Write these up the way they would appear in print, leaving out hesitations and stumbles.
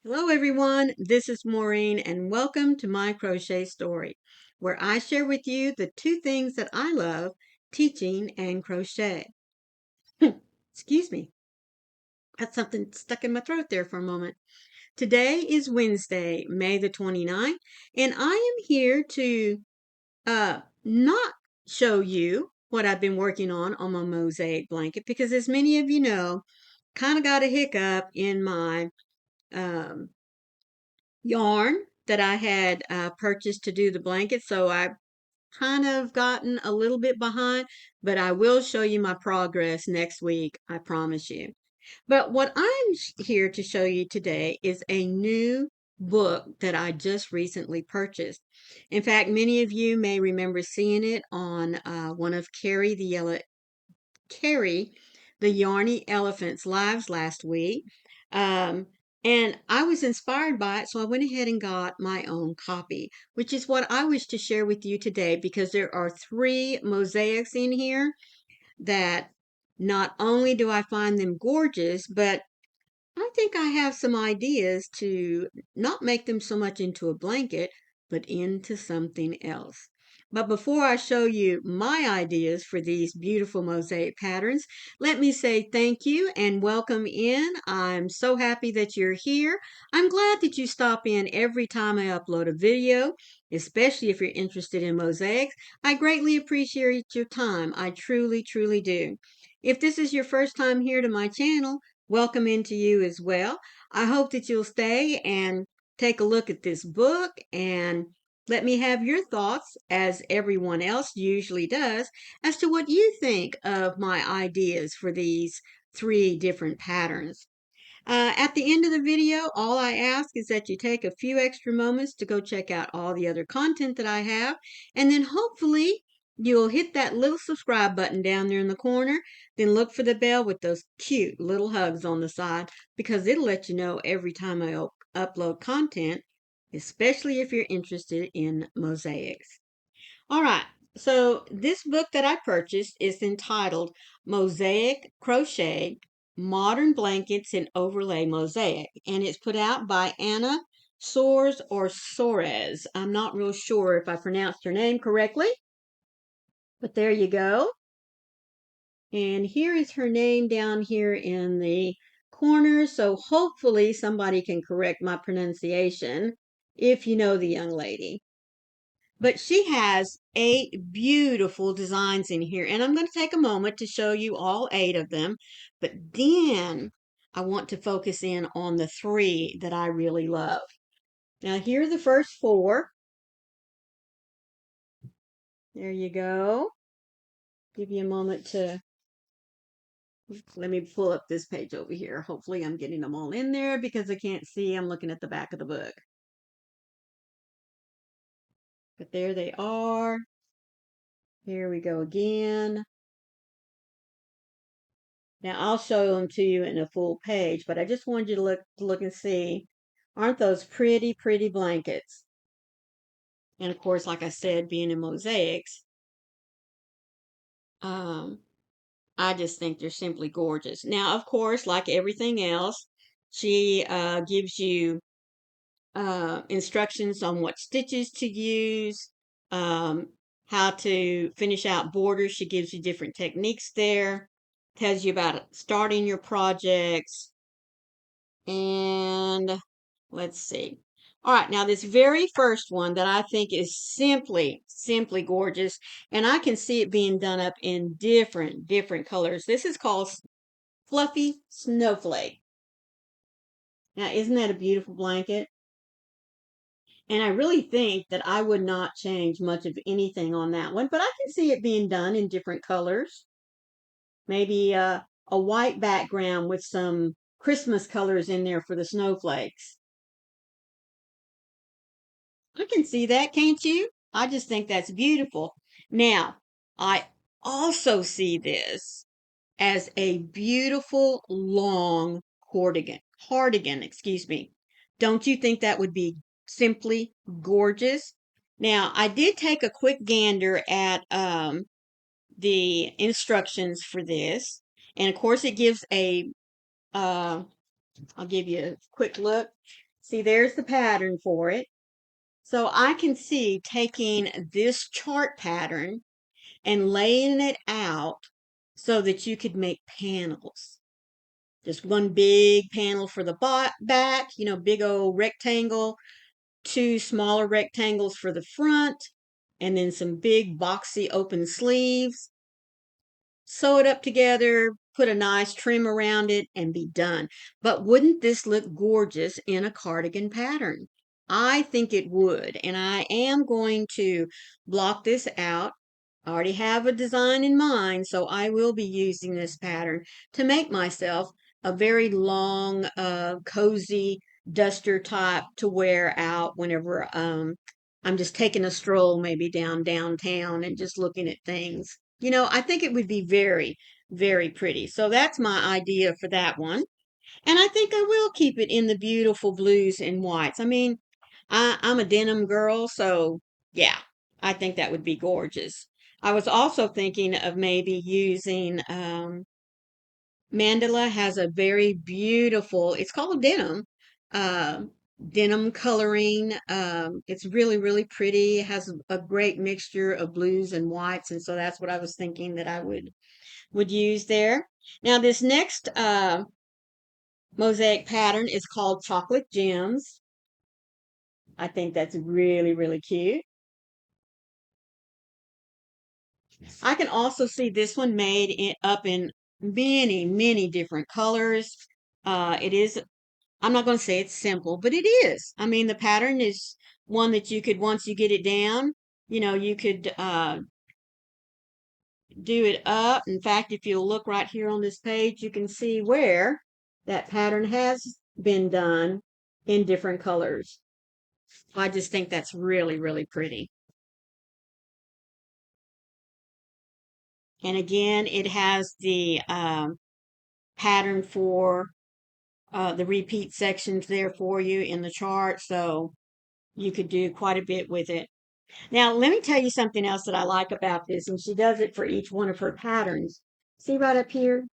Hello everyone, this is Maureen and welcome to My Crochet Story, where I share with you the two things that I love, teaching and crochet. Excuse me, got something stuck in my throat there for a moment. Today is Wednesday, May the 29th, and I am here to not show you what I've been working on my mosaic blanket because as many of you know, kind of got a hiccup in my um, yarn that I had purchased to do the blanket, so I've kind of gotten a little bit behind, but I will show you my progress next week, I promise you. But what I'm here to show you today is a new book that I just recently purchased. In fact, many of you may remember seeing it on one of Carrie the Yarny Elephant's lives last week. Um, and I was inspired by it, so I went ahead and got my own copy, which is what I wish to share with you today because there are 3 mosaics in here that not only do I find them gorgeous, but I think I have some ideas to not make them so much into a blanket, but into something else. But before I show you my ideas for these beautiful mosaic patterns, let me say thank you and welcome in. I'm so happy that you're here. I'm glad that you stop in every time I upload a video, especially if you're interested in mosaics. I greatly appreciate your time. I truly, truly do. If this is your first time here to my channel, welcome into you as well. I hope that you'll stay and take a look at this book and let me have your thoughts, as everyone else usually does, as to what you think of my ideas for these 3 different patterns. At the end of the video, all I ask is that you take a few extra moments to go check out all the other content that I have, and then hopefully you'll hit that little subscribe button down there in the corner, then look for the bell with those cute little hugs on the side, because it'll let you know every time I upload content, especially if you're interested in mosaics. All right, so this book that I purchased is entitled Mosaic Crochet Modern Blankets and Overlay Mosaic, and it's put out by Anna Soares or Soares. I'm not real sure if I pronounced her name correctly, but there you go. And here is her name down here in the corner, so hopefully somebody can correct my pronunciation if you know the young lady. But she has 8 beautiful designs in here, and I'm going to take a moment to show you all 8 of them. But then I want to focus in on the 3 that I really love. Now, here are the first 4. There you go. Give you a moment to let me pull up this page over here. Hopefully, I'm getting them all in there because I can't see. I'm looking at the back of the book. But there they are. Here we go again. Now I'll show them to you in a full page, but I just wanted you to look and see. Aren't those pretty, pretty blankets? And of course, like I said, being in mosaics, um, I just think they're simply gorgeous. Now, of course, like everything else, she gives you instructions on what stitches to use, um, how to finish out borders. She gives you different techniques there, tells you about starting your projects, and let's see. All right, now this very first one that I think is simply, simply gorgeous, and I can see it being done up in different colors. This is called Fluffy Snowflake. Now, isn't that a beautiful blanket? And I really think that I would not change much of anything on that one, but I can see it being done in different colors. Maybe a white background with some Christmas colors in there for the snowflakes. I can see that, can't you? I just think that's beautiful. Now, I also see this as a beautiful long cardigan, excuse me. Don't you think that would be simply gorgeous? Now, I did take a quick gander at the instructions for this, and of course, it gives a. I'll give you a quick look. See, there's the pattern for it. So I can see taking this chart pattern and laying it out so that you could make panels. Just one big panel for the back, big old rectangle, two smaller rectangles for the front, and then some big boxy open sleeves. Sew it up together, put a nice trim around it, and be done. But wouldn't this look gorgeous in a cardigan pattern? I think it would, and I am going to block this out. I already have a design in mind, so I will be using this pattern to make myself a very long, cozy duster type to wear out whenever I'm just taking a stroll maybe downtown and just looking at things. I think it would be very, very pretty. So that's my idea for that one. And I think I will keep it in the beautiful blues and whites. I mean, I'm a denim girl, so yeah, I think that would be gorgeous. I was also thinking of maybe using Mandala has a very beautiful, it's called denim, uh, denim coloring. It's really, really pretty. It has a great mixture of blues and whites, and so that's what I was thinking that I would use there. Now, this next mosaic pattern is called Chocolate Gems. I think that's really, really cute. I can also see this one made up in many, many different colors. It is, I'm not going to say it's simple, but it is. I mean, the pattern is one that you could, once you get it down, you could do it up. In fact, if you'll look right here on this page, you can see where that pattern has been done in different colors. I just think that's really, really pretty. And again, it has the pattern for the repeat sections there for you in the chart. So you could do quite a bit with it. Now, let me tell you something else that I like about this, and she does it for each one of her patterns. See right up here?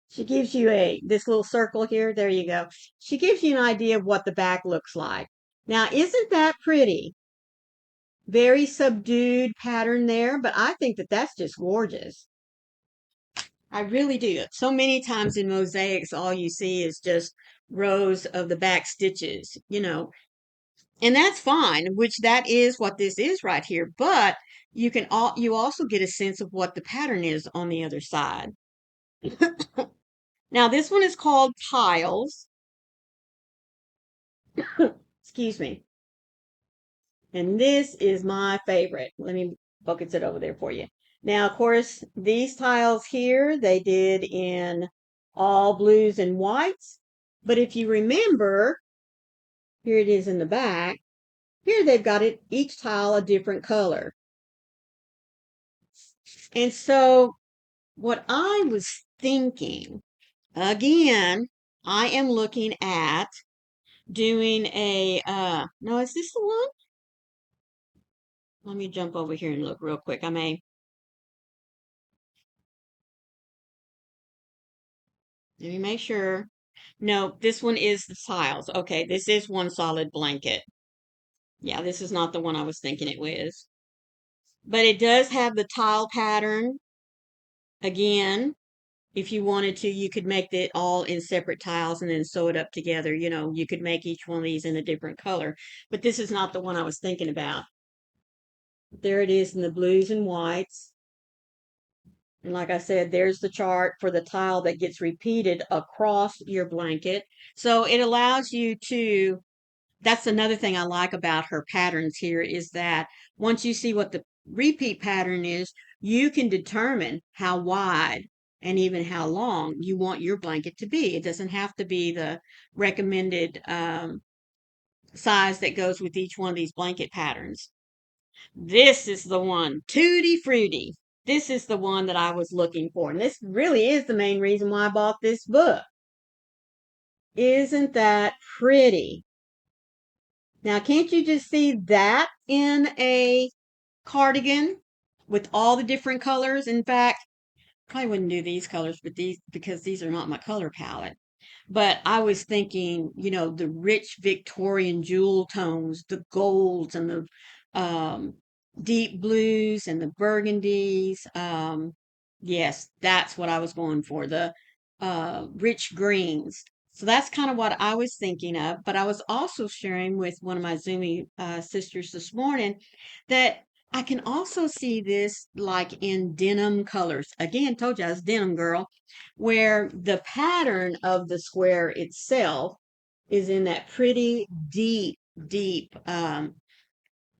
She gives you this little circle here. There you go. She gives you an idea of what the back looks like. Now, isn't that pretty? Very subdued pattern there, but I think that that's just gorgeous. I really do. So many times in mosaics, all you see is just rows of the back stitches, and that's fine, which that is what this is right here. But you also get a sense of what the pattern is on the other side. Now, this one is called Tiles. Excuse me. And this is my favorite. Let me bucket it over there for you. Now, of course, these tiles here, they did in all blues and whites. But if you remember, here it is in the back. Here they've got it, each tile a different color. And so what I was thinking, again, I am looking at doing no, is this the one? Let me jump over here and look real quick. Let me make sure. No, this one is the tiles. Okay, this is one solid blanket. Yeah, this is not the one I was thinking it was. But it does have the tile pattern. Again, if you wanted to, you could make it all in separate tiles and then sew it up together. You could make each one of these in a different color. But this is not the one I was thinking about. There it is in the blues and whites. And like I said, there's the chart for the tile that gets repeated across your blanket. So it allows you to, that's another thing I like about her patterns here is that once you see what the repeat pattern is, you can determine how wide and even how long you want your blanket to be. It doesn't have to be the recommended size that goes with each one of these blanket patterns. This is the one, Tutti Frutti. This is the one that I was looking for. And this really is the main reason why I bought this book. Isn't that pretty? Now, can't you just see that in a cardigan with all the different colors? In fact, probably wouldn't do these colors, but these, because these are not my color palette. But I was thinking, the rich Victorian jewel tones, the golds and the um, deep blues and the burgundies. Yes, that's what I was going for, the rich greens. So that's kind of what I was thinking of. But I was also sharing with one of my Zoomy sisters this morning that I can also see this like in denim colors. Again, told you I was denim girl, where the pattern of the square itself is in that pretty deep,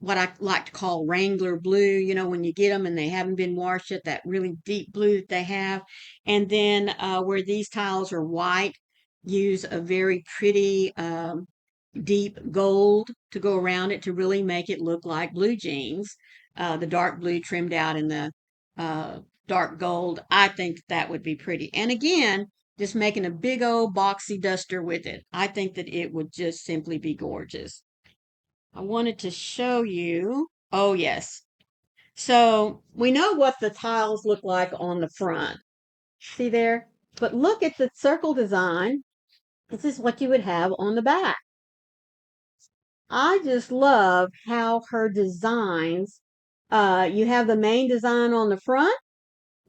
what I like to call Wrangler blue, when you get them and they haven't been washed yet, that really deep blue that they have. And then where these tiles are white, use a very pretty deep gold to go around it to really make it look like blue jeans. The dark blue trimmed out in the uh, dark gold. I think that would be pretty. And again, just making a big old boxy duster with it. I think that it would just simply be gorgeous. I wanted to show you. Oh, yes. So we know what the tiles look like on the front. See there? But look at the circle design. This is what you would have on the back. I just love how her designs, you have the main design on the front,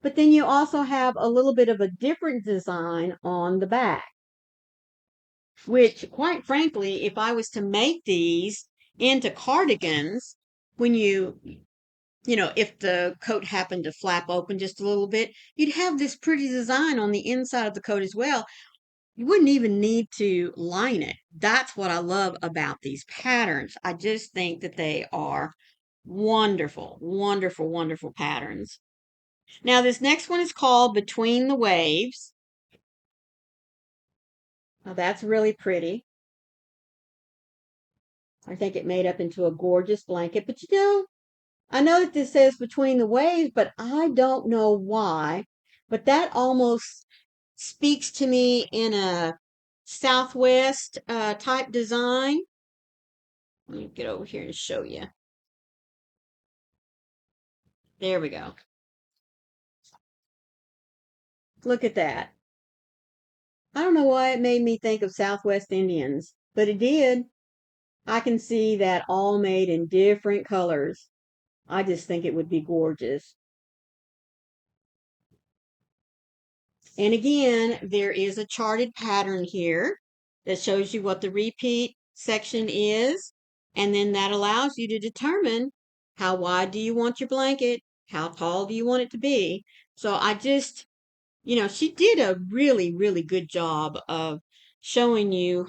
but then you also have a little bit of a different design on the back, which quite frankly, if I was to make these into cardigans, when if the coat happened to flap open just a little bit, you'd have this pretty design on the inside of the coat as well. You wouldn't even need to line it. That's what I love about these patterns. I just think that they are wonderful, wonderful, wonderful patterns. Now, this next one is called Between the Waves. Now, that's really pretty. I think it made up into a gorgeous blanket. But I know that this says Between the Waves, but I don't know why. But that almost speaks to me in a Southwest type design. Let me get over here and show you. There we go. Look at that. I don't know why it made me think of Southwest Indians, but it did. I can see that all made in different colors. I just think it would be gorgeous. And again, there is a charted pattern here that shows you what the repeat section is. And then that allows you to determine how wide do you want your blanket? How tall do you want it to be? So I just, she did a really, really good job of showing you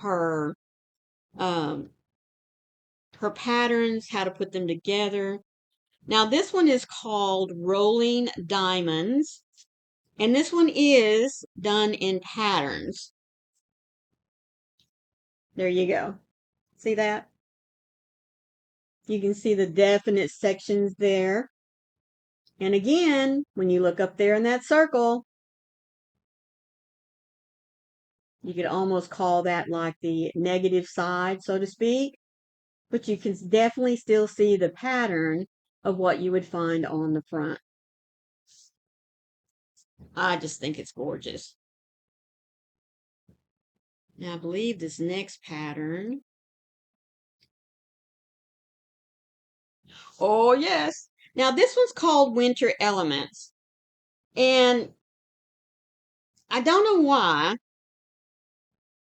um, her patterns, how to put them together. Now, this one is called Rolling Diamonds, and this one is done in patterns. There you go. See that? You can see the definite sections there. And again, when you look up there in that circle, you could almost call that like the negative side, so to speak. But you can definitely still see the pattern of what you would find on the front. I just think it's gorgeous. Now, I believe this next pattern. Oh, yes. Now, this one's called Winter Elements. And I don't know why,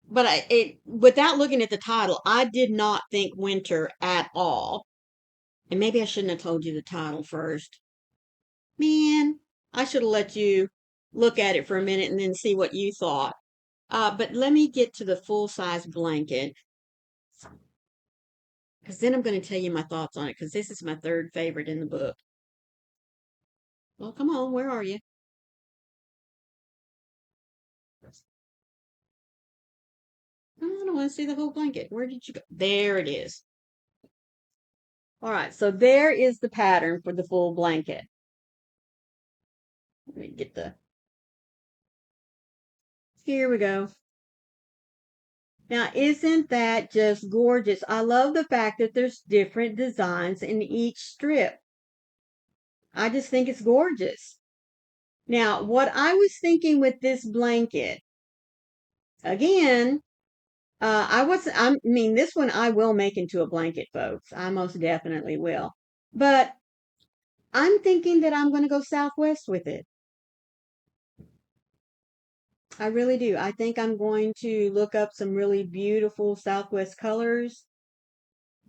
but without looking at the title, I did not think winter at all. And maybe I shouldn't have told you the title first. Man, I should have let you look at it for a minute and then see what you thought. But let me get to the full size blanket, because then I'm going to tell you my thoughts on it, because this is my third favorite in the book. Well, come on, where are you? I don't want to see the whole blanket. Where did you go? There it is. All right, so there is the pattern for the full blanket. Let me get here we go. Now, isn't that just gorgeous? I love the fact that there's different designs in each strip. I just think it's gorgeous. Now, what I was thinking with this blanket Again, I mean, this one I will make into a blanket, folks. I most definitely will. But I'm thinking that I'm going to go Southwest with it. I really do. I think I'm going to look up some really beautiful Southwest colors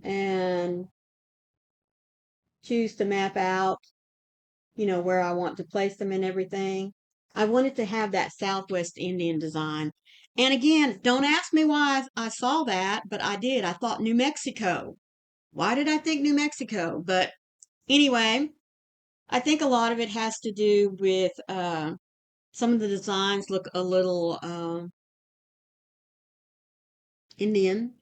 and choose to map out, where I want to place them and everything. I wanted to have that Southwest Indian design. And again, don't ask me why I saw that, but I did. I thought New Mexico. Why did I think New Mexico? But anyway, I think a lot of it has to do with some of the designs look a little Indian.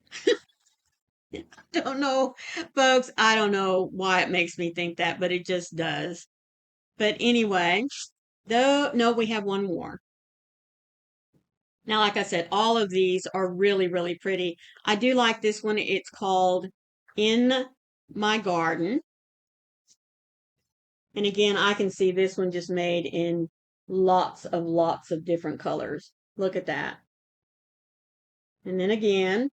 Don't know, folks. I don't know why it makes me think that, but it just does. But anyway, though, no, we have one more. Now, like I said, all of these are really, really pretty. I do like this one. It's called In My Garden. And again, I can see this one just made in lots of different colors. Look at that. And then again,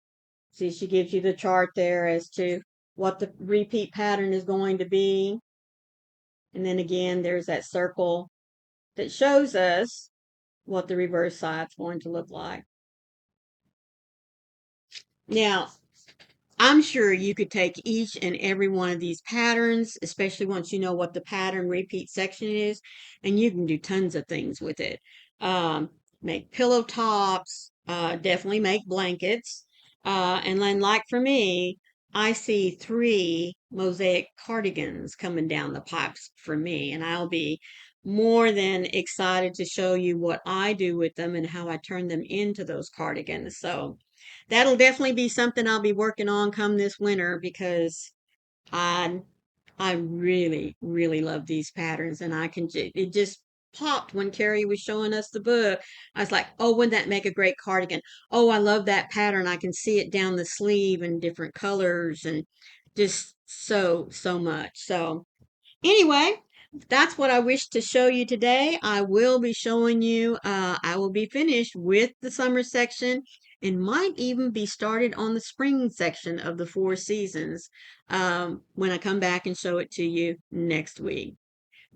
see, she gives you the chart there as to what the repeat pattern is going to be. And then again, there's that circle that shows us what the reverse side's going to look like. Now, I'm sure you could take each and every one of these patterns, especially once you know what the pattern repeat section is, and you can do tons of things with it. Make pillow tops, definitely make blankets. And then, like for me, I see 3 mosaic cardigans coming down the pipes for me, and I'll be more than excited to show you what I do with them and how I turn them into those cardigans. So, that'll definitely be something I'll be working on come this winter because I I really love these patterns and it just popped when Carrie was showing us the book. I was like, oh, wouldn't that make a great cardigan? Oh, I love that pattern. I can see it down the sleeve in different colors and just so much. So anyway, that's what I wish to show you today. I will be showing you, I will be finished with the summer section and might even be started on the spring section of the 4 seasons when I come back and show it to you next week.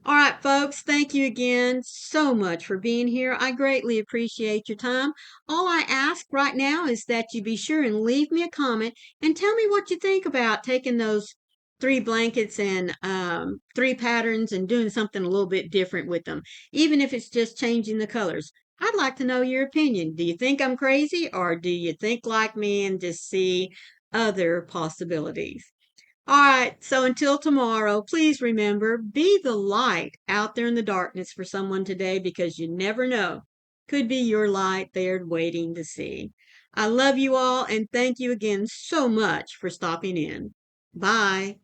All right, folks, thank you again so much for being here. I greatly appreciate your time. All I ask right now is that you be sure and leave me a comment and tell me what you think about taking those 3 blankets and 3 patterns and doing something a little bit different with them, even if it's just changing the colors. I'd like to know your opinion. Do you think I'm crazy or do you think like me and just see other possibilities? All right, so until tomorrow, please remember be the light out there in the darkness for someone today because you never know. Could be your light they're waiting to see. I love you all and thank you again so much for stopping in. Bye.